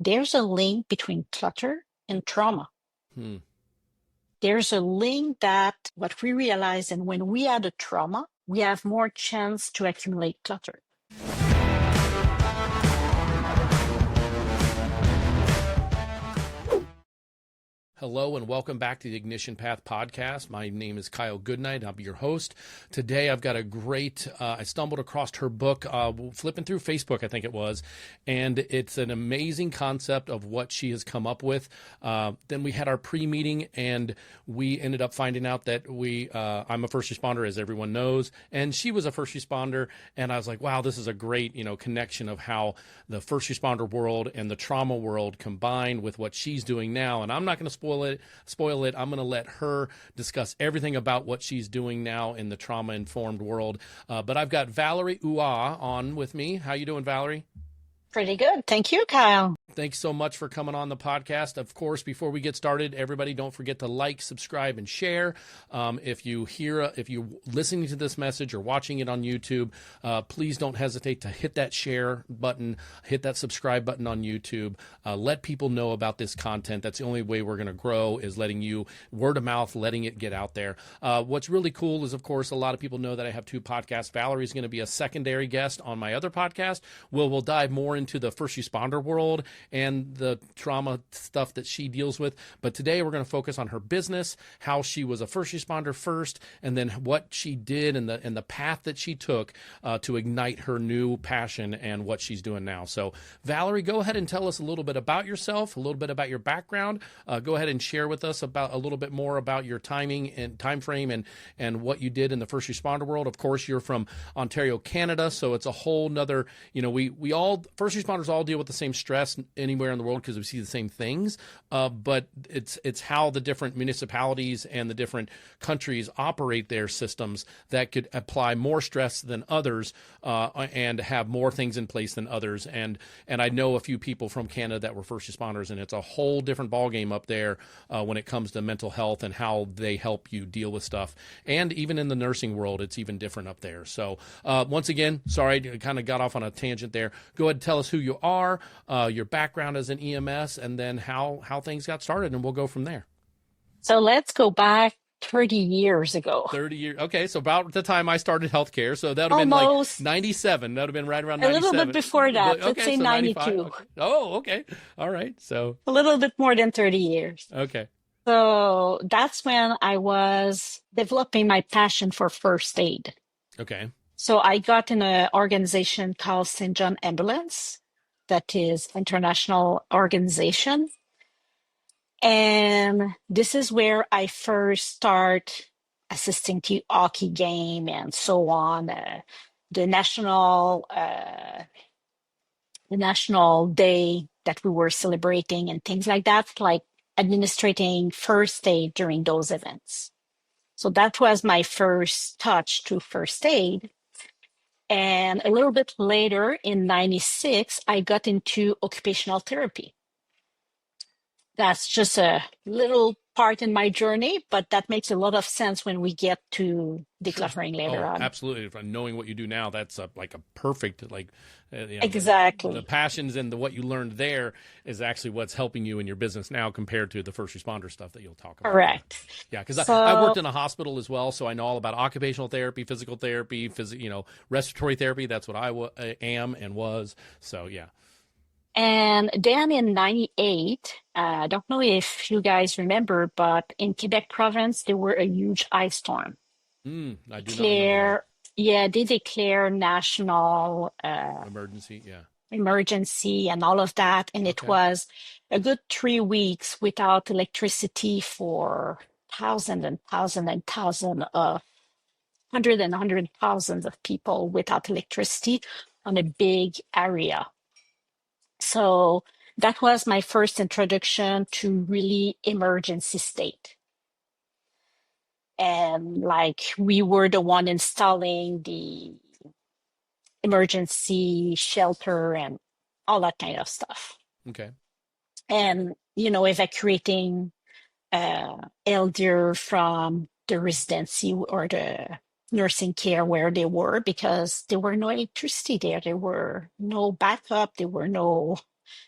there's a link between clutter and trauma. Hmm. There's a link that what we realize, and when we had a trauma, we have more chance to accumulate clutter. Hello and welcome back to the Ignition Path podcast. My name is Kyle Goodknight. I'll be your host. Today I've got a great, I stumbled across her book, flipping through Facebook, I think it was, and it's an amazing concept of what she has come up with. Then we had our pre-meeting and we ended up finding out that I'm a first responder, as everyone knows, and she was a first responder. And I was like, wow, this is a great, connection of how the first responder world and the trauma world combine with what she's doing now. And I'm not going to spoil it. I'm going to let her discuss everything about what she's doing now in the trauma-informed world. But I've got Valerie Huard on with me. How you doing, Valerie? Pretty good. Thank you, Kyle. Thanks so much for coming on the podcast. Of course, before we get started, everybody don't forget to like, subscribe, and share. If you're listening to this message or watching it on YouTube, please don't hesitate to hit that share button, hit that subscribe button on YouTube. Let people know about this content. That's the only way we're going to grow, is letting you word of mouth, letting it get out there. What's really cool is, of course, a lot of people know that I have two podcasts. Valerie's going to be a secondary guest on my other podcast. We'll dive more into the first responder world and the trauma stuff that she deals with. But today we're going to focus on her business, how she was a first responder first, and then what she did and the path that she took to ignite her new passion and what she's doing now. So Valerie, go ahead and tell us a little bit about yourself, a little bit about your background. Go ahead and share with us about a little bit more about your timing and time frame and what you did in the first responder world. Of course, you're from Ontario, Canada, so it's a whole nother, we all, first responders all deal with the same stress anywhere in the world because we see the same things, but it's how the different municipalities and the different countries operate their systems that could apply more stress than others and have more things in place than others. And I know a few people from Canada that were first responders, and it's a whole different ballgame up there when it comes to mental health and how they help you deal with stuff. And even in the nursing world, it's even different up there. So once again, sorry, I kind of got off on a tangent there. Go ahead and tell us who you are, your background as an EMS, and then how things got started, and we'll go from there. So let's go back 30 years ago. 30 years. Okay, so about the time I started healthcare. So that would have been like 97. That would have been right around 97. A little bit before that. Okay, let's say so 92. Okay. Oh, okay. All right. So a little bit more than 30 years. Okay. So that's when I was developing my passion for first aid. Okay. So I got in an organization called St. John Ambulance, that is international organization. And this is where I first start assisting to hockey game and so on. The national day that we were celebrating and things like that, like administrating first aid during those events. So that was my first touch to first aid. And a little bit later in 96, I got into occupational therapy. That's just a little part in my journey, but that makes a lot of sense when we get to decluttering later on. Absolutely. Knowing what you do now, that's like a perfect, exactly. The passions and what you learned there is actually what's helping you in your business now compared to the first responder stuff that you'll talk about. Correct. Yeah, because I worked in a hospital as well, so I know all about occupational therapy, physical therapy, respiratory therapy. That's what I am and was. So, yeah. And then in 98, I don't know if you guys remember, but in Quebec province, there were a huge ice storm. I do not remember. Yeah, they declare national emergency and all of that. And it was a good 3 weeks without electricity for thousands and thousands and thousands of hundred thousands of people without electricity on a big area. So that was my first introduction to really emergency state. And we were the one installing the emergency shelter and all that kind of stuff. Okay. And, evacuating elder from the residency or the nursing care where they were, because there were no electricity there. There were no backup. There were no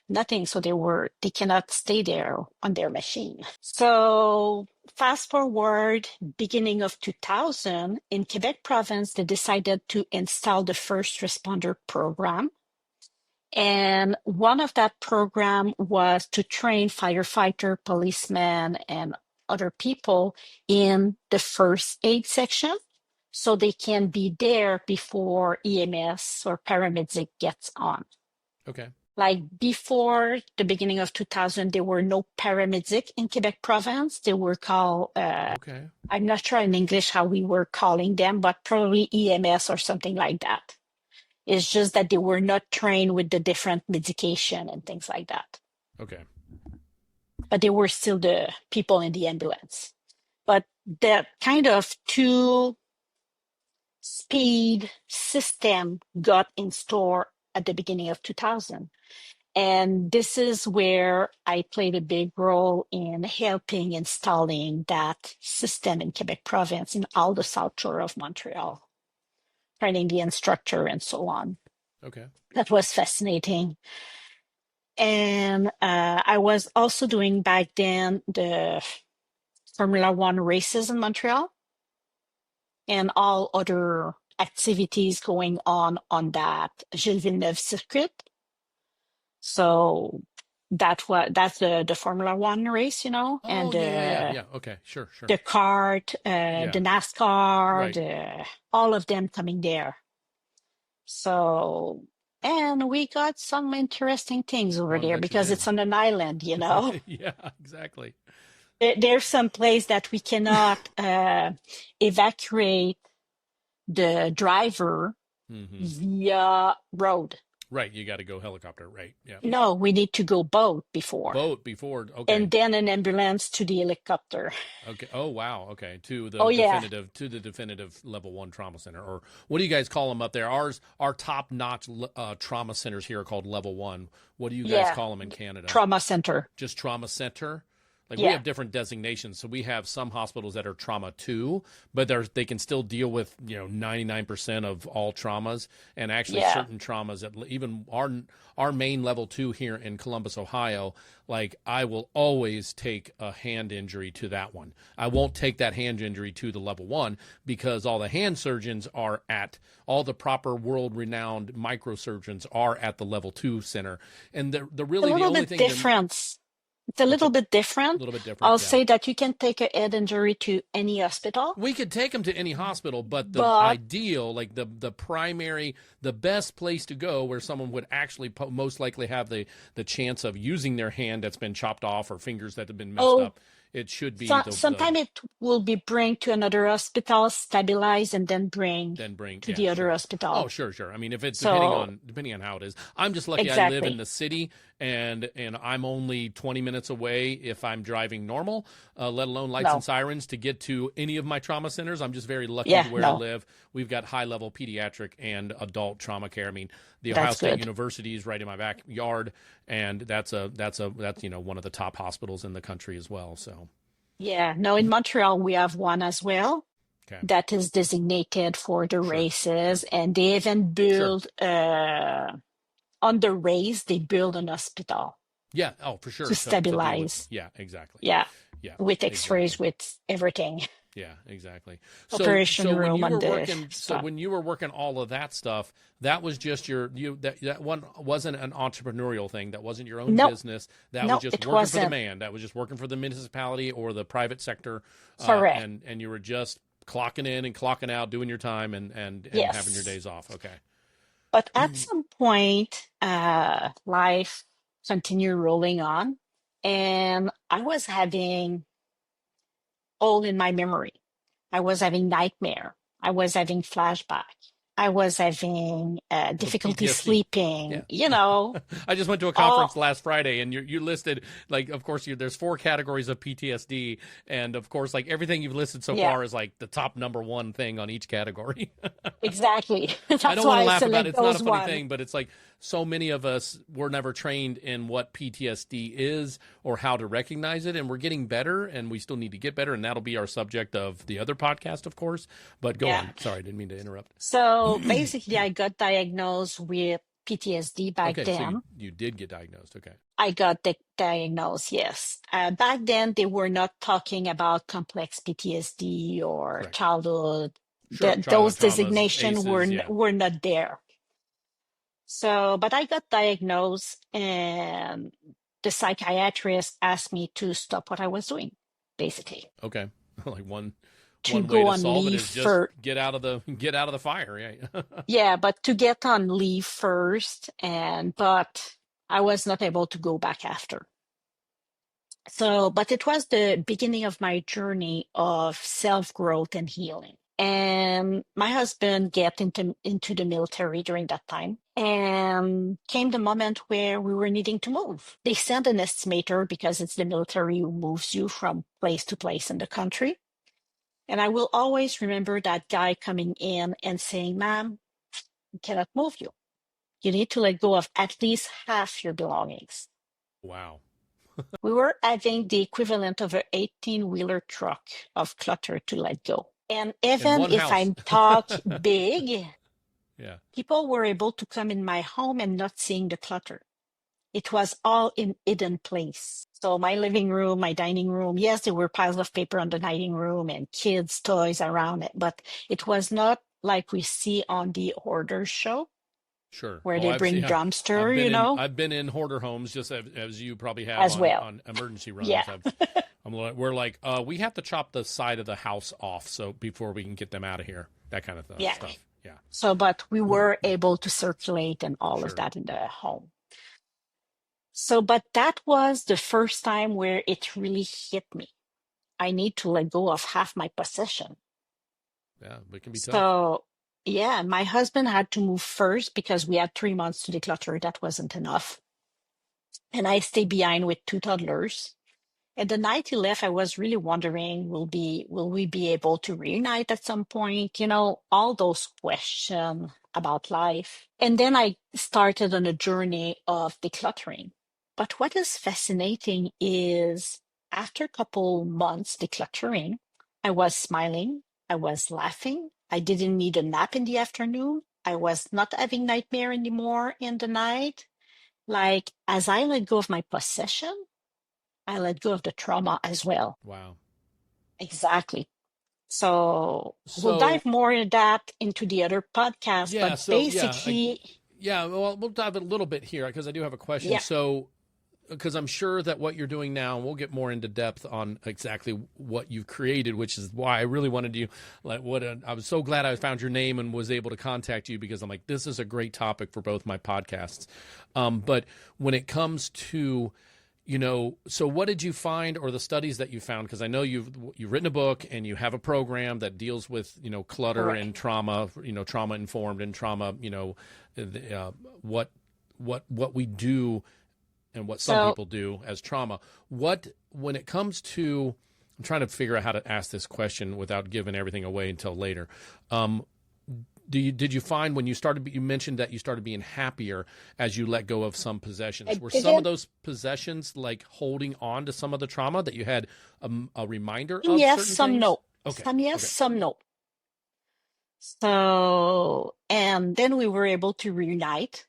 nothing. So they cannot stay there on their machine. So fast forward, beginning of 2000, in Quebec province, they decided to install the first responder program. And one of that program was to train firefighter, policemen, and other people in the first aid section so they can be there before EMS or paramedic gets on. Okay. Like before the beginning of 2000, there were no paramedic in Quebec province. They were called, Okay. I'm not sure in English how we were calling them, but probably EMS or something like that. It's just that they were not trained with the different medication and things like that. Okay. But they were still the people in the ambulance. But that kind of two-speed system got in store at the beginning of 2000. And this is where I played a big role in helping installing that system in Quebec province in all the South Shore of Montreal, training the instructor and so on. Okay. That was fascinating. And I was also doing back then the Formula One races in Montreal and all other activities going on that Gilles Villeneuve circuit. So that's the Formula One race, Oh, and yeah. Okay. Sure. the kart, Yeah. the NASCAR, Right. all of them coming there. So, and we got some interesting things over Oh, I there bet you because did. it's on an island, Yeah, exactly. There's some place that we cannot evacuate the driver Mm-hmm. via road. Right. You got to go helicopter. Right. Yeah. No, we need to go boat before, Boat before. Okay. and then an ambulance to the helicopter. Okay. Oh, wow. Okay. Oh yeah, To the definitive level 1 trauma center, or what do you guys call them up there? Our top notch trauma centers here are called level 1. What do you guys yeah, call them in Canada? trauma center. Just trauma center? Like we Yeah, have different designations. So we have some hospitals that are trauma 2, but they can still deal with, 99% of all traumas, and actually yeah. certain traumas that even our main level 2 here in Columbus, Ohio, like I will always take a hand injury to that one. I won't take that hand injury to the level 1 because all the hand surgeons are at all the proper world-renowned microsurgeons are at the level 2 center. And A the little only bit thing different. It's a what's little up? bit A different. little bit different, I'll yeah. say that you can take a head injury to any hospital, We could take them to any hospital, but the but ideal, like the primary, the best place to go where someone would actually most likely have the chance of using their hand that's been chopped off or fingers that have been messed oh, up, it should be sometimes it will be bring to another hospital, stabilize, and then bring then bring, to yeah, the other sure. Oh, hospital. sure. I mean, if it's So depending on how it is. I'm just lucky I live in exactly. the city and I'm only 20 minutes away if I'm driving normal, let alone lights and No. sirens to get to any of my trauma centers. I'm just very lucky Yeah, to where I no. live. We've got high level pediatric and adult trauma care. I mean, the Ohio That's State good. University is right in my backyard, and that's one of the top hospitals in the country as well. So Yeah, no, in Montreal we have one as well okay, that is designated for the sure, races, and they even sure. build on the race they build an hospital Yeah, oh for to sure to deal with. stabilize. Yeah, exactly. Yeah, Yeah, with exactly. X-rays, with everything, Yeah, exactly. So operation so when room you and were the working so stuff. when you were working all of that stuff, that was just that one wasn't an entrepreneurial thing. That wasn't your own No, business. That was no, just it working for the wasn't. man. That was just working for the municipality or the private sector, Correct. and you were just clocking in and clocking out, doing your time and having your Yes. days off. Okay. But at some point, life continued rolling on, and I was having all in my memory. I was having nightmare. I was having flashback. I was having The difficulty PTSD. Yeah. sleeping, I just went to a conference all, last Friday, and you listed, like, of course, there's 4 categories of PTSD, and of course, like everything you've listed so yeah, far is like the top number 1 thing on each category. exactly. I That's don't want why to I laugh about it. select It's not a those funny one. thing, but it's like so many of us were never trained in what PTSD is or how to recognize it, and we're getting better, and we still need to get better, and that'll be our subject of the other podcast, of course. But go Yeah. on. Sorry, I didn't mean to interrupt. So basically, I got diagnosed with PTSD back Okay, so then. you did get diagnosed. Okay, I got diagnosed, yes. Back then, they were not talking about complex PTSD or correct. childhood. Sure, childhood Those traumas, designations ACEs, yeah. were not there. So, but I got diagnosed, and the psychiatrist asked me to stop what I was doing, basically, Okay, like to one way go to on solve it leave is just for, get out of the fire. Yeah. yeah, but to get on leave first, but I was not able to go back after. So, but it was the beginning of my journey of self-growth and healing. And my husband get into the military during that time. And came the moment where we were needing to move. They sent an estimator because it's the military who moves you from place to place in the country. And I will always remember that guy coming in and saying, "Ma'am, we cannot move you. You need to let go of at least half your belongings." Wow. We were having the equivalent of an 18-wheeler truck of clutter to let go. And In even one if house. I talk big, Yeah, people were able to come in my home and not seeing the clutter. It was all in hidden place. So my living room, my dining room, yes, there were piles of paper on the dining room and kids' toys around it, but it was not like we see on the hoarder show sure. where Oh, they I've bring seen. I've dumpster, been in. I've been in hoarder homes, just as you probably have as well. on emergency Yeah. runs. We're like, we have to chop the side of the house off so before we can get them out of here. That kind of Yeah. stuff. Yeah, So, but we were able to circulate and all of sure. that in the home. So, but that was the first time where it really hit me. I need to let go of half my possession. Yeah, but it can be tough. So, yeah, my husband had to move first because we had 3 months to declutter. That wasn't enough. And I stayed behind with two toddlers. And the night he left, I was really wondering, will we be able to reunite at some point? All those questions about life. And then I started on a journey of decluttering. But what is fascinating is after a couple months decluttering, I was smiling, I was laughing, I didn't need a nap in the afternoon. I was not having nightmare anymore in the night. Like as I let go of my possession, I let go of the trauma as well. Wow. Exactly. So we'll So dive more into that into the other podcast, yeah, but so basically, yeah. Well, we'll dive a little bit here because I do have a question. yeah, So because I'm sure that what you're doing now, and we'll get more into depth on exactly what you've created, which is why I really wanted you. I was so glad I found your name and was able to contact you because I'm like, this is a great topic for both my podcasts. But when it comes to so what did you find, or the studies that you found? Because I know you've written a book and you have a program that deals with clutter correct. and trauma, trauma informed and trauma, what we do and what some So people do as trauma. When it comes to, I'm trying to figure out how to ask this question without giving everything away until later. Did you find when you started, you mentioned that you started being happier as you let go of some possessions? I Were some of didn't, those possessions like holding on to some of the trauma that you had a reminder some of yes, certain some things? no. Okay. Some yes, Okay. some no. So, and then we were able to reunite,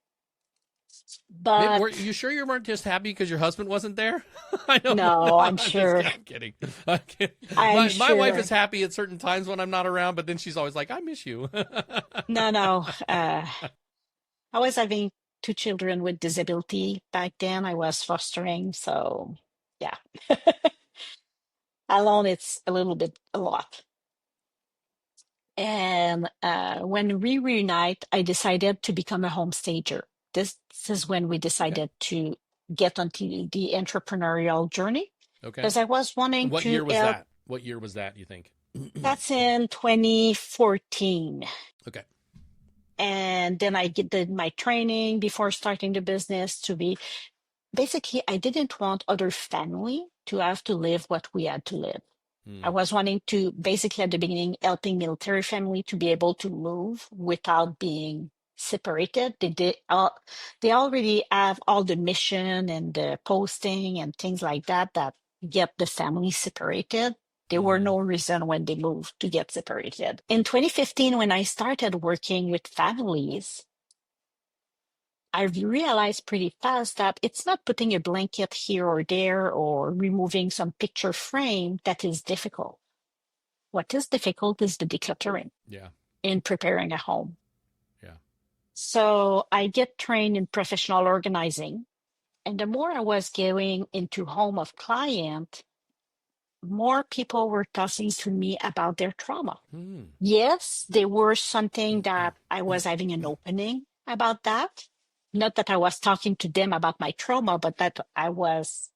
Were but you sure you weren't just happy because your husband wasn't there? I know. No, no, I'm I'm just sure. I'm kidding. I'm kidding. I'm My wife is sure. happy at certain times when I'm not around, but then she's always like, I miss you. No, no. I was having two children with disability back then. I was fostering, so yeah. Alone, it's a little bit a lot. And when we reunite, I decided to become a home stager. This is when we Okay. decided to get onto the entrepreneurial journey Okay. because I was wanting What to year was help. that? What year was that, you think? That's in 2014. Okay. And then I did my training before starting the business to be basically, I didn't want other family to have to live what we had to live. I Mm, was wanting to basically at the beginning helping military family to be able to move without being separated. They already have all the mission and the posting and things like that that get the family separated. There were mm-hmm. no reason when they moved to get separated. In 2015, when I started working with families, I realized pretty fast that it's not putting a blanket here or there or removing some picture frame that is difficult. What is difficult is the decluttering Yeah. in preparing a home. Yeah. So I get trained in professional organizing. And the more I was going into home of client, more people were talking to me about their trauma. Hmm. Yes, there were something that I was having an opening about that. Not that I was talking to them about my trauma, but that I was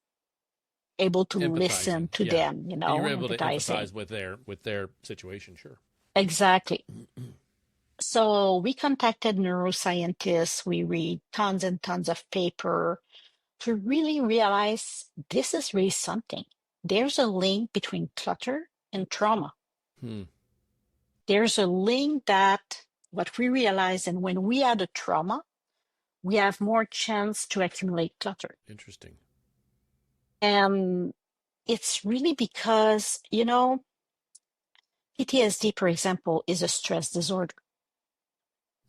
able to listen Empathizing. to Yeah. them, You were able to empathizing. empathize with their situation. Sure. Exactly. So we contacted neuroscientists, we read tons and tons of paper to really realize this is really something. There's a link between clutter and trauma. Hmm. There's a link that what we realize, and when we had a trauma, we have more chance to accumulate clutter. Interesting. And it's really because, PTSD, for example, is a stress disorder.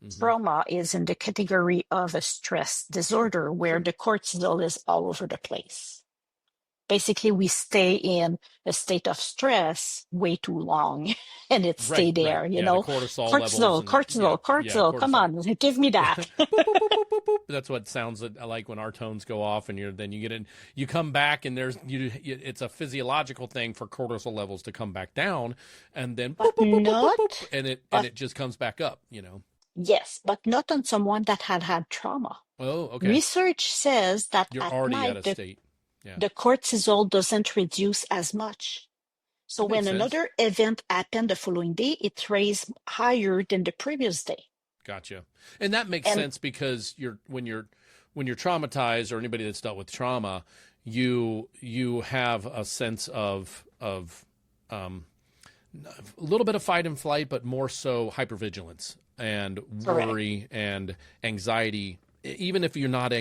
Mm-hmm. Trauma is in the category of a stress disorder where Sure. the cortisol is all over the place. Basically, we stay in a state of stress way too long and it stay Right. Right. there, Yeah. The cortisol levels cortisol, and yeah. cortisol, Yeah. cortisol. Come Cortisol. on, give me Yeah. that. Boop, boop, boop, boop, boop, boop. That's what it sounds like when our tones go off, and then you get in, you come back, and it's a physiological thing for cortisol levels to come back down, and then But boop, boop, boop, boop, boop, boop, not, and but it just comes back up. yes, but not on someone that had trauma. Oh, okay. Research says that You're at already at night, a state. Yeah, the cortisol doesn't reduce as much. So that makes when sense. another event happened the following day, it raised higher than the previous day. Gotcha. And that makes And sense because when you're traumatized, or anybody that's dealt with trauma, you have a sense of a little bit of fight and flight, but more so hypervigilance and correct. worry and anxiety. Even if you're not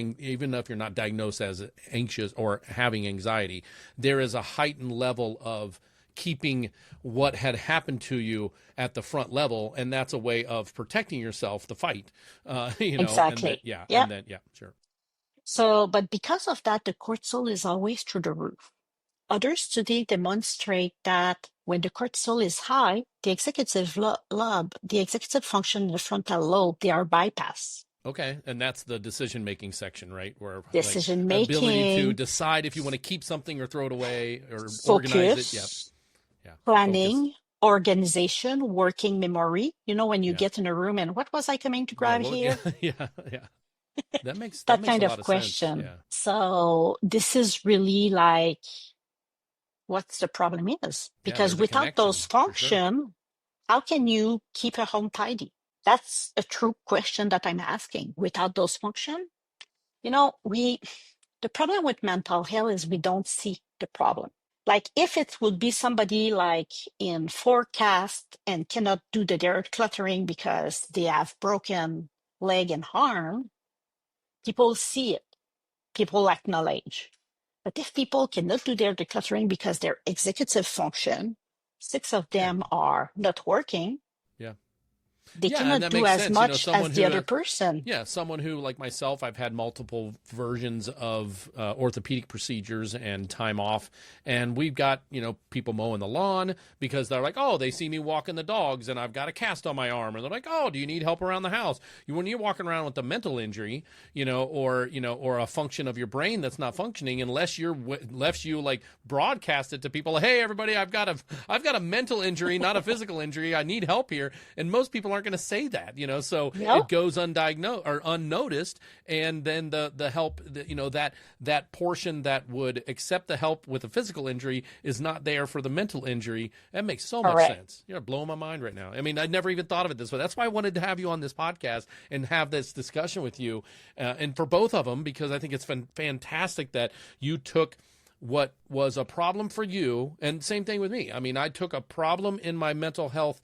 diagnosed as anxious or having anxiety, there is a heightened level of keeping what had happened to you at the front level, and that's a way of protecting yourself, the fight, Exactly. Yeah. and then yeah, sure, So, but because of that, the cortisol is always through the roof. Other studies demonstrate that when the cortisol is high, the executive lobe, the executive function in the frontal lobe, they are bypassed. okay, and that's the decision making section, right, where like Decision ability to making, decide if you want to keep something or throw it away or organize it. Yeah, focus, yeah, focus. planning, organization, working memory. When you Yeah, get in a room and what was I coming to yeah, grab yeah, here? yeah, yeah. That That makes a kind lot of of sense. question. Yeah, So this is really like what's the problem is. yeah. Because There's a without those connection for sure. function, how can you keep a home tidy? That's a true question that I'm asking. Without those function, the problem with mental health is we don't see the problem. Like if it would be somebody like in forecast and cannot do the dirt cluttering because they have broken leg and arm, people see it, people acknowledge. But if people cannot do their decluttering because their executive function, six of Yeah, them are not working, yeah. they Yeah, and cannot that do makes as sense. much as Someone the who, other person. yeah, someone who, like myself, I've had multiple versions of orthopedic procedures and time off. And we've got, people mowing the lawn because they're like, oh, they see me walking the dogs and I've got a cast on my arm. And they're like, oh, do you need help around the house? When you're walking around with a mental injury, or a function of your brain that's not functioning, unless you like broadcast it to people, hey, everybody, I've got a mental injury, not a physical injury. I need help here. And most people aren't going to say that, so No, it goes undiagnosed or unnoticed. And then the help, that portion that would accept the help with a physical injury is not there for the mental injury. That makes so much correct. sense. You're blowing my mind right now. I mean, I never even thought of it this way. That's why I wanted to have you on this podcast and have this discussion with you, and for both of them, because I think it's fantastic that you took what was a problem for you, and same thing with me. I mean, I took a problem in my mental health,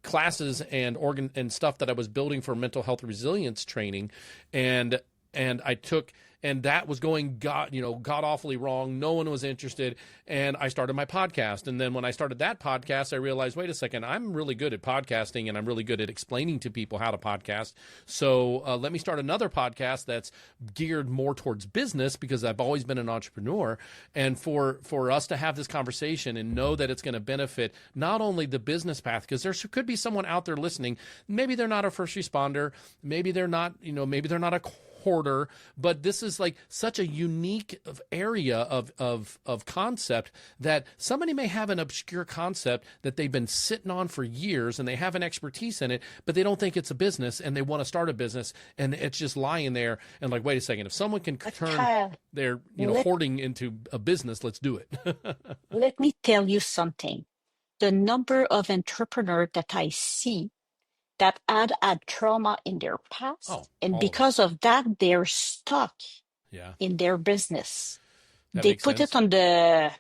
classes and stuff that I was building for mental health resilience training, and I took and that was going god awfully wrong. No one was interested, and I started my podcast. And then when I started that podcast, I realized, wait a second, I'm really good at podcasting, and I'm really good at explaining to people how to podcast. So let me start another podcast that's geared more towards business, because I've always been an entrepreneur. And for us to have this conversation and know that it's going to benefit not only the business path, because there could be someone out there listening, maybe they're not a first responder, maybe they're not a hoarder, but this is like such a unique area of concept that somebody may have an obscure concept that they've been sitting on for years and they have an expertise in it, but they don't think it's a business and they want to start a business, and it's just lying there. And like, wait a second, if someone can turn their hoarding into a business, let's do it. Let me tell you something. The number of entrepreneurs that I see that had trauma in their past, and because of that, they're stuck in their business. They put it on the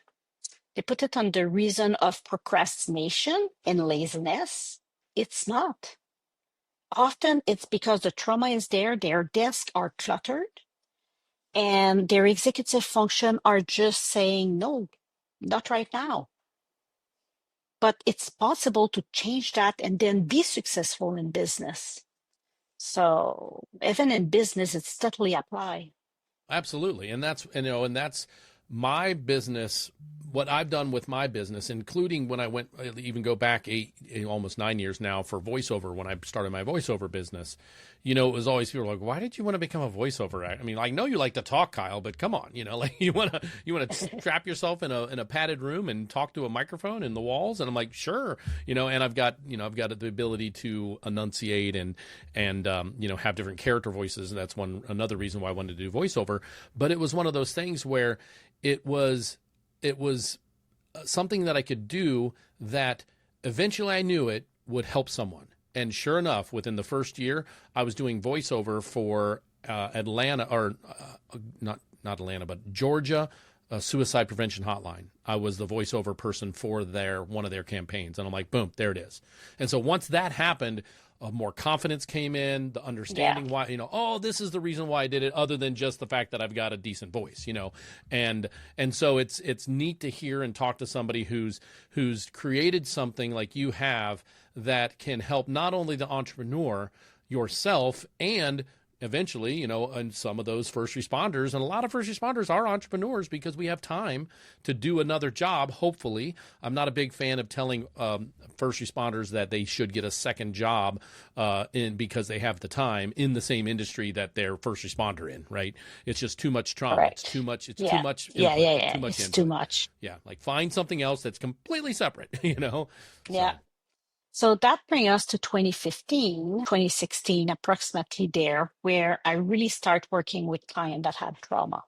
reason of procrastination and laziness. It's not. Often it's because the trauma is there, their desks are cluttered, and their executive function are just saying, no, not right now. But it's possible to change that and then be successful in business. So even in business, it's totally apply. Absolutely. And that's my business, what I've done with my business, including when I went, even go back almost 9 years now for voiceover, when I started my voiceover business, it was always people like, why did you want to become a voiceover actor? I mean, I know you like to talk, Kyle, but come on, like you want to trap yourself in a padded room and talk to a microphone in the walls. And I'm like, sure, and I've got the ability to enunciate and have different character voices. And that's another reason why I wanted to do voiceover. But it was one of those things where it was something that I could do that eventually I knew it would help someone. And sure enough, within the first year, I was doing voiceover for Atlanta, or not Atlanta, but Georgia Suicide Prevention Hotline. I was the voiceover person for one of their campaigns. And I'm like, boom, there it is. And so once that happened, more confidence came in, the understanding why, this is the reason why I did it, other than just the fact that I've got a decent voice, and so it's neat to hear and talk to somebody who's created something like you have that can help not only the entrepreneur, yourself, and eventually, and some of those first responders, and a lot of first responders are entrepreneurs because we have time to do another job, hopefully. I'm not a big fan of telling first responders that they should get a second job because they have the time in the same industry that they're first responder in, right? It's just too much trauma. Right. It's too much. It's too much. Too much. It's too much. Yeah, like find something else that's completely separate, Yeah. So that brings us to 2015, 2016, approximately there, where I really start working with clients that had trauma.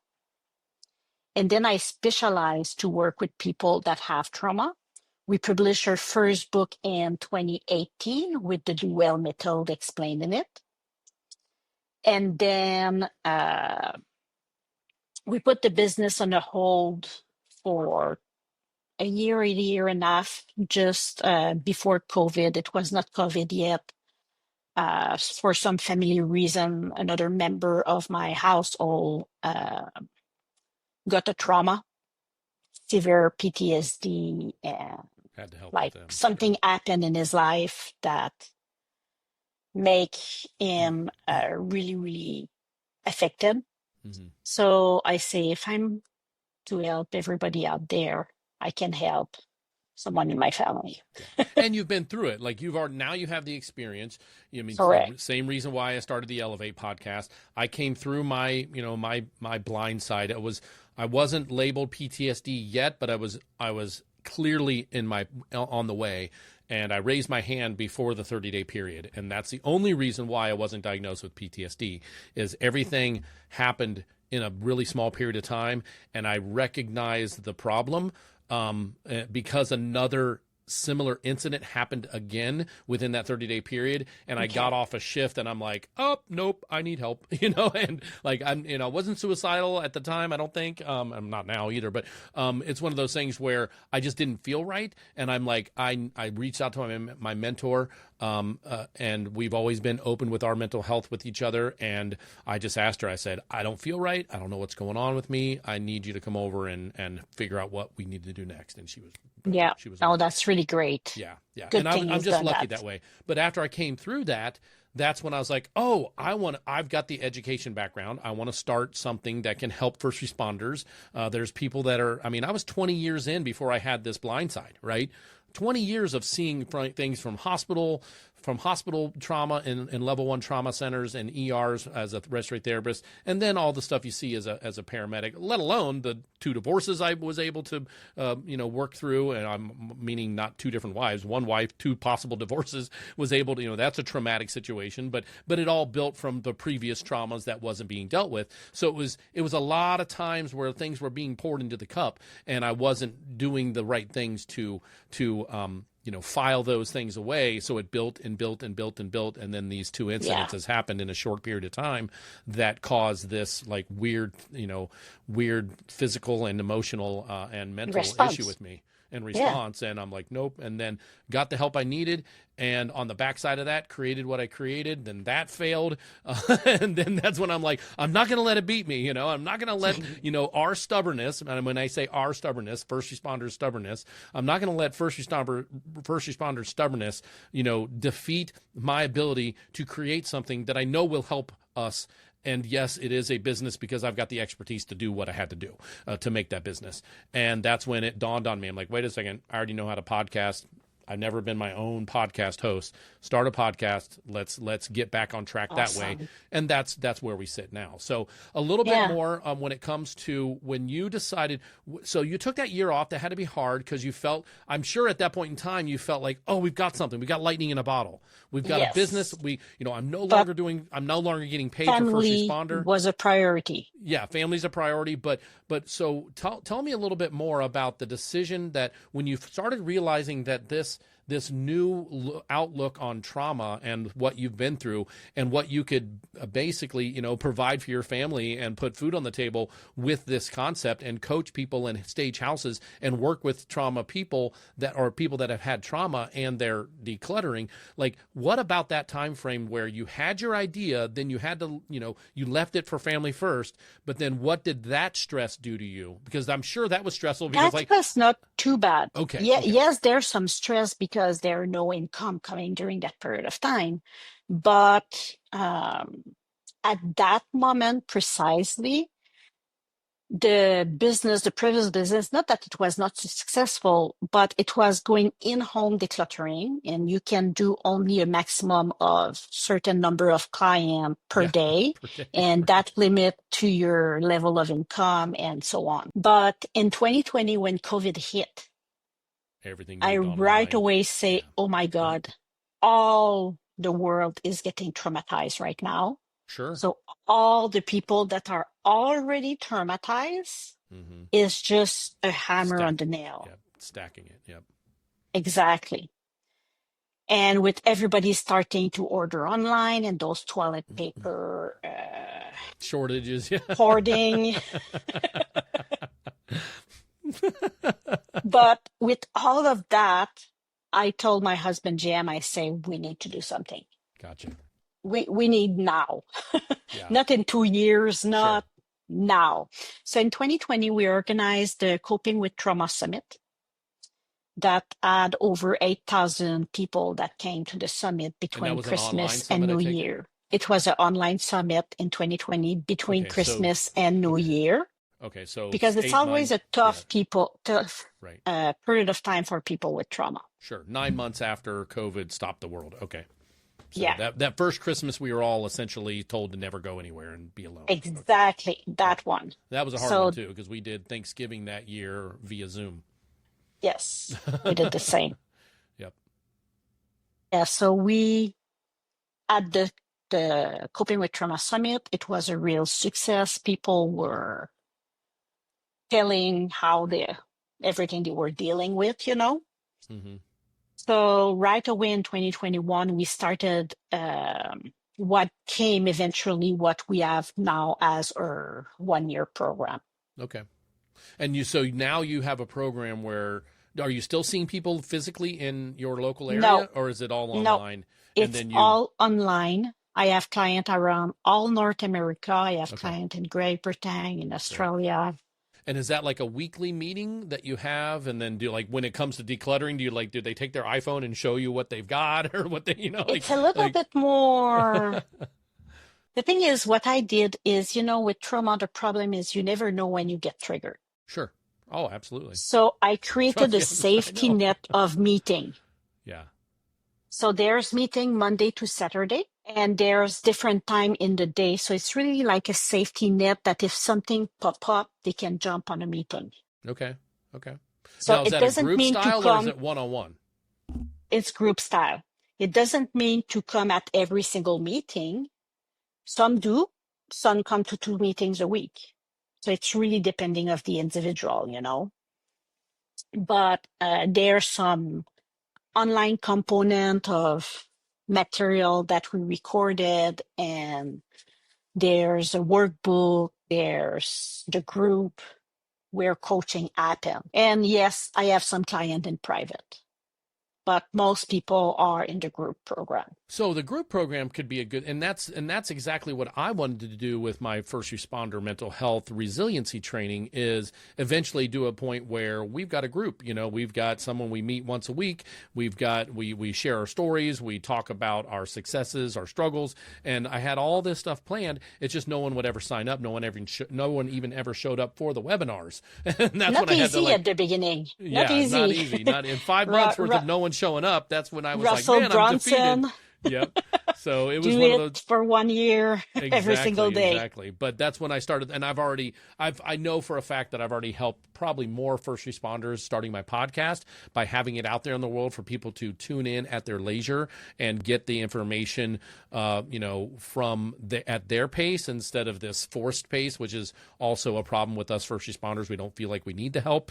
And then I specialized to work with people that have trauma. We published our first book in 2018 with the Do Well method explaining it. And then we put the business on a hold for a year and a half, just before COVID. It was not COVID yet. For some family reason, another member of my household got a trauma, severe PTSD, and had to help like with them. Something happened in his life that make him really, really affected. Mm-hmm. So I say, if I'm to help everybody out there, I can help someone in my family. And you've been through it. Like you have the experience. Same reason why I started the Elevate podcast. I came through my blind side. I wasn't labeled PTSD yet, but I was clearly on the way. And I raised my hand before the 30-day period. And that's the only reason why I wasn't diagnosed with PTSD, is everything happened in a really small period of time. And I recognized the problem because another similar incident happened again within that 30-day period. And I got off a shift and I'm like, oh, nope, I need help, and like, I wasn't suicidal at the time. I don't think, I'm not now either, but, it's one of those things where I just didn't feel right. And I'm like, I reached out to my mentor, And we've always been open with our mental health with each other. And I just asked her, I said, I don't feel right. I don't know what's going on with me. I need you to come over and figure out what we need to do next. And she was Yeah. Oh, amazing. that's really great. Yeah. Yeah. Good And thing I'm you've just done lucky that. that way. But after I came through that, that's when I was like, oh, I've got the education background. I want to start something that can help first responders. There's people that are, I mean, I was 20 years in before I had this blind side, right? 20 years of seeing things from hospital trauma in level 1 trauma centers and ERs as a respiratory therapist, and then all the stuff you see as a paramedic, let alone the 2 divorces I was able to work through. And I'm meaning not 2 different wives, 1 wife, 2 possible divorces, was able to, that's a traumatic situation, but it all built from the previous traumas that wasn't being dealt with. So it was a lot of times where things were being poured into the cup and I wasn't doing the right things to file those things away. So it built and built and built and built. And then these 2 incidences happened in a short period of time that caused this like weird physical and emotional and mental issue with me and response. And I'm like, nope. And then got the help I needed. And on the backside of that, created what I created. Then that failed. And then that's when I'm like, I'm not going to let it beat me. I'm not going to let, our stubbornness. And when I say our stubbornness, first responders stubbornness, I'm not going to let first responder stubbornness, defeat my ability to create something that I know will help us. And yes, it is a business because I've got the expertise to do what I had to do to make that business. And that's when it dawned on me. I'm like, wait a second, I already know how to podcast. I've never been my own podcast host. Start a podcast. Let's get back on track that way. And that's where we sit now. So a little bit more when it comes to when you decided. So you took that year off. That had to be hard because you felt. I'm sure at that point in time you felt like, oh, we've got something. We got lightning in a bottle. We've got a business. I'm no longer getting paid for first responder. Was a priority. Yeah, family's a priority. But so tell me a little bit more about the decision that when you started realizing that this new outlook on trauma and what you've been through and what you could basically, provide for your family and put food on the table with this concept and coach people in stage houses and work with trauma people that have had trauma and they're decluttering. Like, what about that time frame where you had your idea, then you had to, you left it for family first, but then what did that stress do to you? Because I'm sure that was stressful because that was not too bad. Okay. Yeah. Okay. Yes, there's some stress because there are no income coming during that period of time. But at that moment, precisely, the previous business, not that it was not successful, but it was going in-home decluttering, and you can do only a maximum of certain number of clients per day, and that limit to your level of income and so on. But in 2020, when COVID hit, everything I right away say, oh my God, all the world is getting traumatized right now. Sure. So all the people that are already traumatized is just a hammer on the nail. Yep. Stacking it. Yep. Exactly. And with everybody starting to order online and those toilet paper shortages, hoarding. But with all of that, I told my husband, Jam, I say, we need to do something. Gotcha. We need now, not in 2 years, not now. So in 2020, we organized the Coping with Trauma Summit that had over 8,000 people that came to the summit between Christmas and New Year. It was an online summit in 2020 between Christmas and New Year. Okay, so because it's always a tough period of time for people with trauma. Sure, 9 months after COVID stopped the world. Okay. So yeah. That first Christmas, we were all essentially told to never go anywhere and be alone. Exactly, that one. That was a hard one, too, because we did Thanksgiving that year via Zoom. Yes, we did the same. Yep. Yeah, so we, at the Coping with Trauma Summit, it was a real success. People were telling how everything they were dealing with, Mm-hmm. So right away in 2021, we started what came eventually what we have now as our 1-year program. Okay. And so now you have a program where Are you still seeing people physically in your local No, area, or is it all no, online? And it's then all online. I have clients around all North America. I have okay, clients in Great Britain, in great. Australia. And is that like a weekly meeting that you have? And then do like when it comes to decluttering, do they take their iPhone and show you what they've got or what they, It's a little bit more. The thing is, what I did is, with trauma, the problem is you never know when you get triggered. Sure. Oh, absolutely. So I created a Yes, I safety know. net of meeting. Yeah. So there's meeting Monday to Saturday, and there's different time in the day. So it's really like a safety net that if something pop up, they can jump on a meeting. Okay. Okay. So Now, is it that a doesn't group mean to style or is come, it one-on-one? it's group style. It doesn't mean to come at every single meeting. Some do, some come to 2 meetings a week. So it's really depending of the individual. But there's some online component of material that we recorded, and there's a workbook, there's the group where coaching happen. And yes, I have some client in private, but most people are in the group program. So the group program could be a good, and that's exactly what I wanted to do with my first responder mental health resiliency training, is eventually do a point where we've got a group. We've got someone we meet once a week. We share our stories. We talk about our successes, our struggles, and I had all this stuff planned. It's just no one would ever sign up. No one even ever showed up for the webinars. And that's Not when I had to easy at the beginning. Not yeah, easy. not easy. Not in 5 months worth of no one showing up. That's when I was Russell like, man, I'm Brunson. defeated. Yep. So it was Do one of it those. for 1 year, every single day. Exactly. But that's when I started, and I know for a fact that I've already helped probably more first responders starting my podcast by having it out there in the world for people to tune in at their leisure and get the information, at their pace instead of this forced pace, which is also a problem with us first responders. We don't feel like we need the help.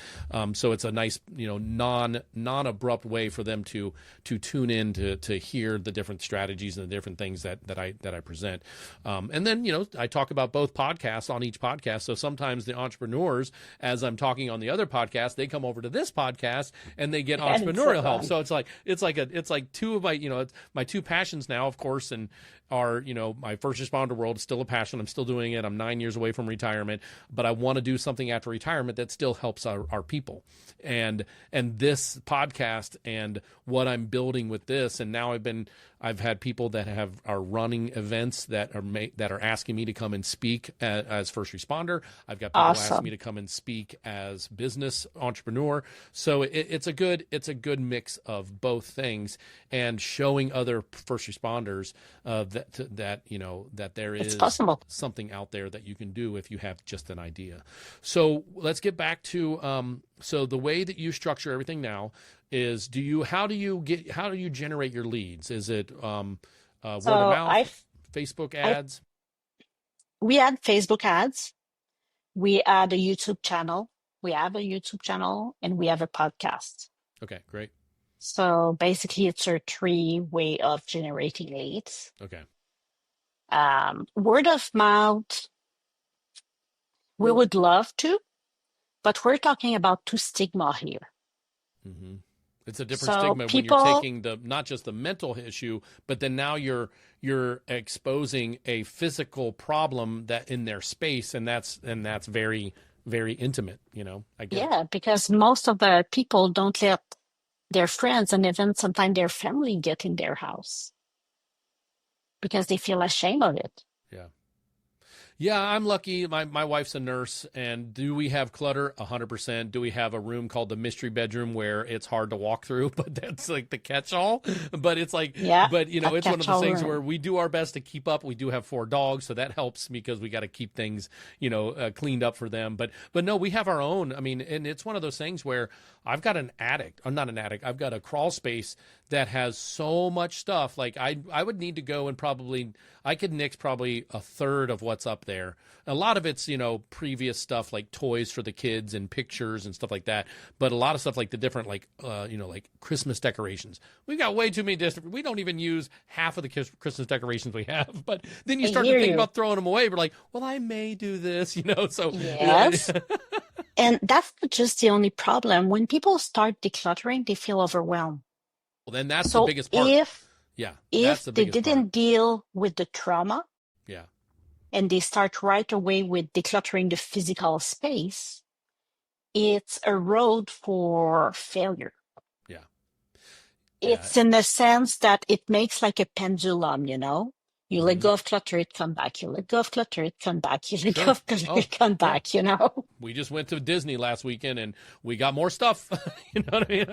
So it's a nice, non-abrupt way for them to tune in to hear the different strategies and the different things that I present. And then, I talk about both podcasts on each podcast. So sometimes the entrepreneurs, as I'm talking on the other podcast, they come over to this podcast and they get entrepreneurial help. So it's like two of my, my two passions now, of course, and are, my first responder world is still a passion. I'm still doing it. I'm 9 years away from retirement, but I want to do something after retirement that still helps our people. And this podcast and what I'm building with this, and now I've had people that are running events that are asking me to come and speak as first responder. I've got people asking me to come and speak as business entrepreneur. So it's a good mix of both things, and showing other first responders that there is possible. something out there that you can do if you have just an idea. So let's get back to so the way that you structure everything now is, how do you generate your leads? Is it word of mouth, Facebook ads? We had Facebook ads. We had a YouTube channel. We have a YouTube channel, and we have a podcast. Okay, great. So basically, it's a 3-way of generating leads. Okay. Word of mouth, we would love to, but we're talking about 2 stigma here. Mm-hmm. It's a different stigma when you're taking not just the mental issue, but then now you're exposing a physical problem that in their space, and that's very, very intimate. I guess. Yeah, because most of the people don't let their friends and even sometimes their family get in their house because they feel ashamed of it. Yeah. Yeah, I'm lucky. My wife's a nurse, and do we have clutter? 100%. Do we have a room called the mystery bedroom where it's hard to walk through? But that's like the catch-all. But it's like, yeah, but it's one of those things room where we do our best to keep up. We do have 4 dogs, so that helps because we got to keep things, cleaned up for them. But no, we have our own. I mean, and it's one of those things where I've got an attic. I'm not an attic. I've got a crawl space that has so much stuff. Like I would need to go and I could nix probably a third of what's up there. A lot of it's, previous stuff like toys for the kids and pictures and stuff like that. But a lot of stuff like the different, like Christmas decorations. We've got way too many we don't even use half of the Christmas decorations we have. But then you start to think about throwing them away. We're like, well, I may do this, so. Yes. And that's not just the only problem. When people start decluttering, they feel overwhelmed. Well, then that's the So biggest part. Yeah, that's if the they biggest part. didn't deal with the trauma Yeah, and they start right away with decluttering the physical space, it's a road for failure. yeah, yeah. It's in the sense that it makes like a pendulum, you know? You let Hmm. go of clutter, it come back. You let go of clutter, it come back. You let go Sure. of clutter, Oh, it come yeah. back, you know? We just went to Disney last weekend and we got more stuff. You know what I mean?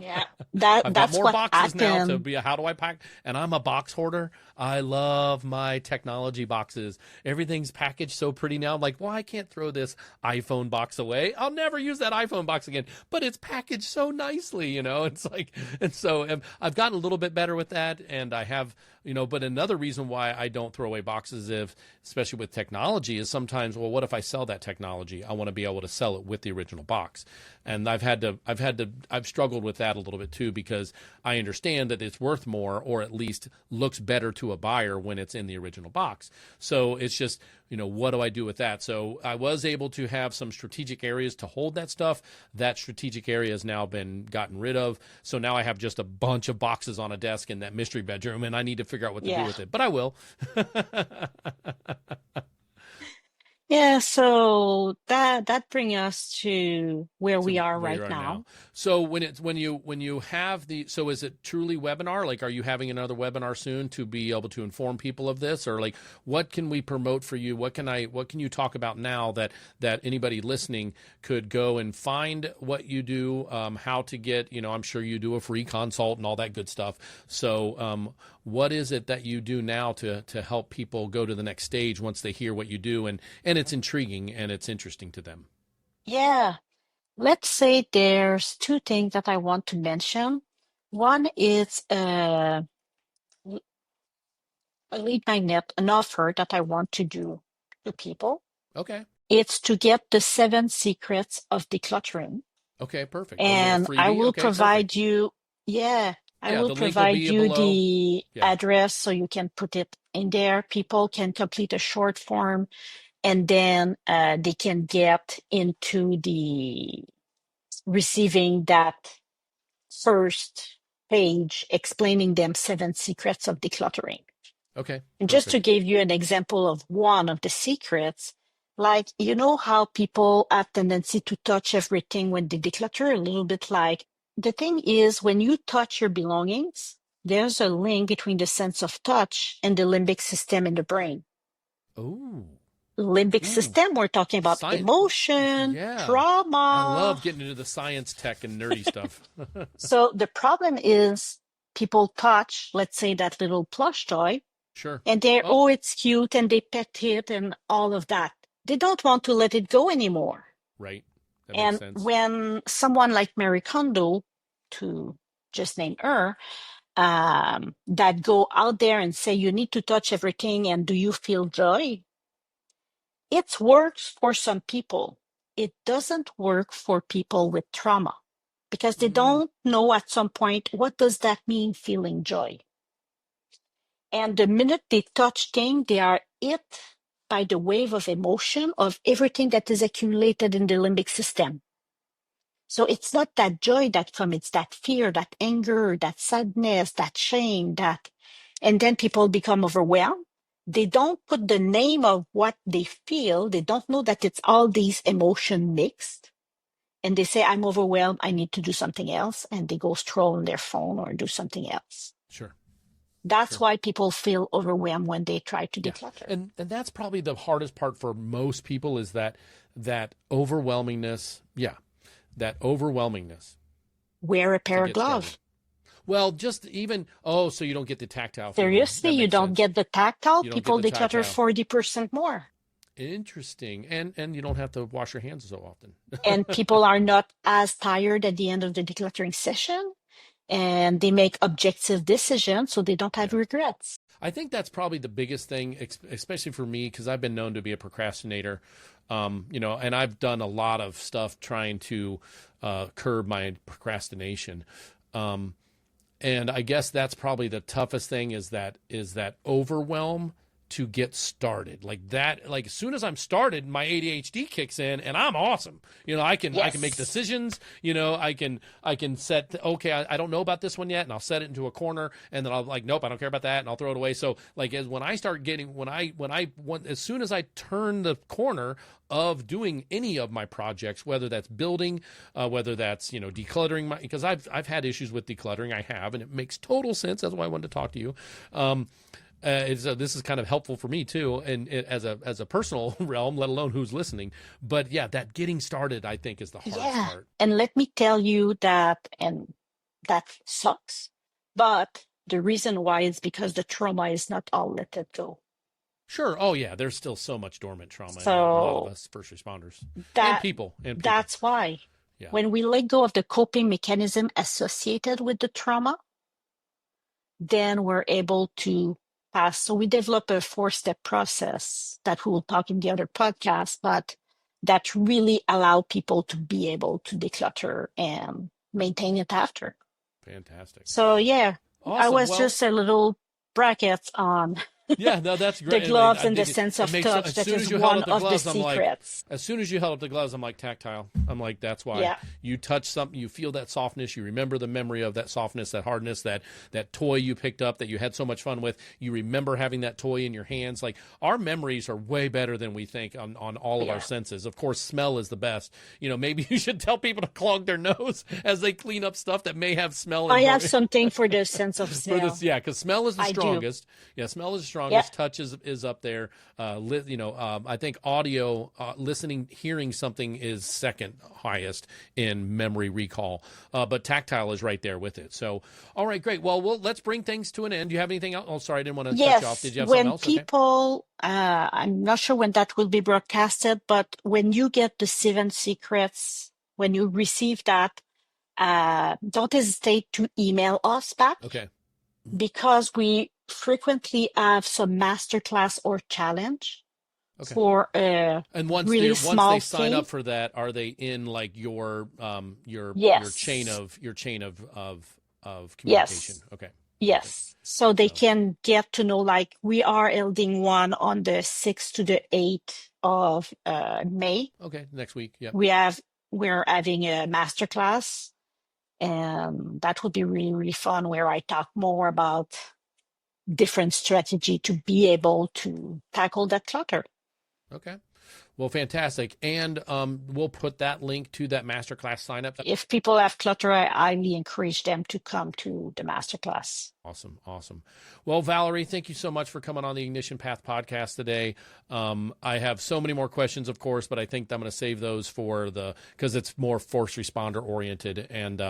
Yeah. I've got That's more what boxes now to happened. be, how do I pack? And I'm a box hoarder. I love my technology boxes. Everything's packaged so pretty now. I'm like, well, I can't throw this iPhone box away. I'll never use that iPhone box again, but it's packaged so nicely, you know? It's like, and so I've gotten a little bit better with that. And I have, you know, but another reason why I don't throw away boxes, especially with technology, is sometimes, well, what if I sell that technology? I want to be able to sell it with the original box. And I've struggled with that a little bit too, because I understand that it's worth more, or at least looks better to a buyer when it's in the original box. So it's just, you know, what do I do with that? So I was able to have some strategic areas to hold that stuff. That strategic area has now been gotten rid of. So now I have just a bunch of boxes on a desk in that mystery bedroom, and I need to figure out what to do Yeah. with it. But I will. Yeah, so that brings us to where we To are where right you are now. now. So when you have so is it truly webinar? Like, are you having another webinar soon to be able to inform people of this, or like what can we promote for you? What can you talk about now that anybody listening could go and find what you do? How to get, you know, I'm sure you do a free consult and all that good stuff. So what is it that you do now to help people go to the next stage once they hear what you do, and it's intriguing and it's interesting to them? Yeah. Let's say there's two things that I want to mention. One is a lead magnet, an offer that I want to do to people. Okay. It's to get the 7 secrets of decluttering. Okay, perfect. A little And I freebie. will Okay, perfect. provide you, yeah, I Yeah, will the link will provide be you below. the Yeah. address so you can put it in there. People can complete a short form, and then they can get into the receiving that first page explaining them 7 secrets of decluttering. Okay, And just to perfect. give you an example of one of the secrets, like, you know how people have tendency to touch everything when they declutter, a little bit like the thing is when you touch your belongings, there's a link between the sense of touch and the limbic system in the brain. Oh, Limbic ooh, system, we're talking about science. emotion, Yeah, I trauma. love getting into the science, tech, and nerdy stuff. So the problem is people touch, let's say, that little plush toy, Sure. and they're, Oh, oh, it's cute, and they pet it and all of that. They don't want to let it go anymore. right. That makes And sense. when someone like Mary Kondo, to just name her, that go out there and say, you need to touch everything, and do you feel joy? It works for some people. It doesn't work for people with trauma because they Mm, don't know at some point, what does that mean, feeling joy? And the minute they touch things, they are hit by the wave of emotion of everything that is accumulated in the limbic system. So it's not that joy that comes, it's that fear, that anger, that sadness, that shame, and then people become overwhelmed. They don't put the name of what they feel. They don't know that it's all these emotion mixed. And they say, I'm overwhelmed. I need to do something else. And they go scroll on their phone or do something else. sure. That's Sure. why people feel overwhelmed when they try to Yeah, declutter. and that's probably the hardest part for most people, is that overwhelmingness. Yeah, that overwhelmingness Wear a to pair of get started. gloves. Well, just even, oh, so you don't get the tactile feeling. Seriously, That you makes don't sense. get the tactile. You don't get People the declutter tactile. 40% more. Interesting. And you don't have to wash your hands so often. And people are not as tired at the end of the decluttering session. And they make objective decisions, so they don't have Yeah. regrets. I think that's probably the biggest thing, especially for me, because I've been known to be a procrastinator. You know, and I've done a lot of stuff trying to curb my procrastination. And I guess that's probably the toughest thing, is that overwhelm to get started. Like that, like as soon as I'm started, my ADHD kicks in and I'm awesome. I can make decisions, I can set, okay, I don't know about this one yet, and I'll set it into a corner, and then I'll like, nope, I don't care about that, and I'll throw it away. So like when I start getting, as soon as I turn the corner of doing any of my projects, whether that's building, whether that's, decluttering, because I've had issues with decluttering, I have, and it makes total sense. That's why I wanted to talk to you. This is kind of helpful for me too, and as a personal realm, let alone who's listening. But yeah, that getting started, I think, is the hardest part. And let me tell you that, and that sucks. But the reason why is because the trauma is not all let it go. Sure. Oh yeah, there's still so much dormant trauma in a lot of us first responders and people. That's why when we let go of the coping mechanism associated with the trauma, then we're able to pass. So we develop a 4-step process that we will talk in the other podcast, but that really allow people to be able to declutter and maintain it after. Fantastic. So yeah, awesome. I was just a little bracket on yeah, no, that's great. The gloves and the sense of touch, that is one of the secrets. As soon as you held up the gloves, I'm like, tactile. I'm like, that's why. Yeah. You touch something, you feel that softness, you remember the memory of that softness, that hardness, that toy you picked up that you had so much fun with. You remember having that toy in your hands. Like, our memories are way better than we think on all of our senses. Of course, smell is the best. Maybe you should tell people to clog their nose as they clean up stuff that may have smell. I have something for the sense of smell. Because smell is the strongest. Yeah, smell is the strongest. Touch is up there. I think audio, listening, hearing something is second highest in memory recall. But tactile is right there with it. So, all right, great. Well, let's bring things to an end. Do you have anything else? Oh, sorry, I didn't want to cut you off. Did you have something else? People, I'm not sure when that will be broadcasted, but when you get the 7 secrets, when you receive that, don't hesitate to email us back. Okay. Because we frequently have some masterclass or challenge for and once really small they sign up for that, are they in like your chain of communication? Okay. Yes. So they can get to know, like, we are holding one on the 6th to the 8th of May. Okay, next week. Yeah. We're having a masterclass. And that would be really, really fun, where I talk more about different strategy to be able to tackle that clutter. Okay. Well, fantastic. And we'll put that link to that masterclass sign up. If people have clutter, I highly encourage them to come to the masterclass. Awesome. Well, Valerie, thank you so much for coming on the Ignition Path podcast today. I have so many more questions, of course, but I think I'm going to save those because it's more first responder oriented, and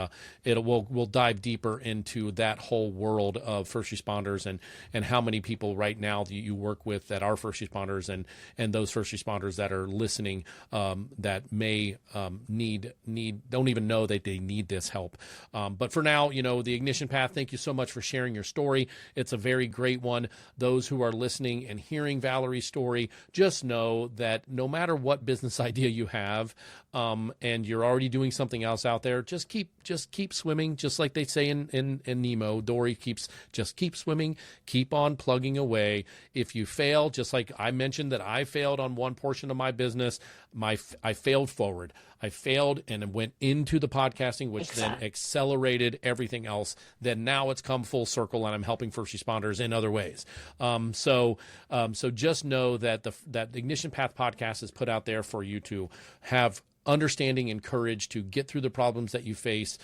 we'll dive deeper into that whole world of first responders and how many people right now that you work with that are first responders and those first responders that are listening that may don't even know that they need this help. But for now, the Ignition Path, thank you so much for sharing your story. It's a very great one. Those who are listening and hearing Valerie's story, just know that no matter what business idea you have, and you're already doing something else out there, just keep swimming, just like they say in Nemo. Dory keep swimming, keep on plugging away. If you fail, just like I mentioned that I failed on one portion of my business, I failed forward. I failed and went into the podcasting, which then accelerated everything else. Then now it's come full circle, and I'm helping first responders in other ways. So just know that that Ignition Path podcast is put out there for you to have understanding and courage to get through the problems that you face,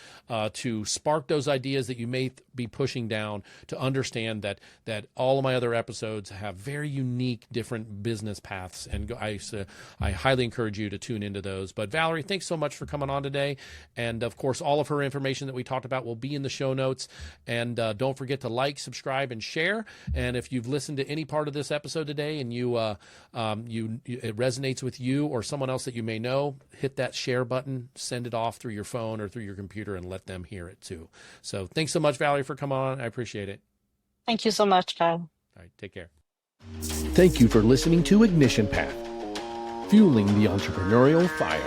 to spark those ideas that you may be pushing down, to understand that all of my other episodes have very unique, different business paths, and I highly encourage you to tune into those. But Valerie, thanks so much for coming on today, and of course, all of her information that we talked about will be in the show notes. And don't forget to like, subscribe, and share. And if you've listened to any part of this episode today and it resonates with you or someone else that you may know, hit that share button, send it off through your phone or through your computer, and let them hear it too. So thanks so much, Valerie, for coming on. I appreciate it. Thank you so much, Kyle. All right, take care. Thank you for listening to Ignition Path, fueling the entrepreneurial fire.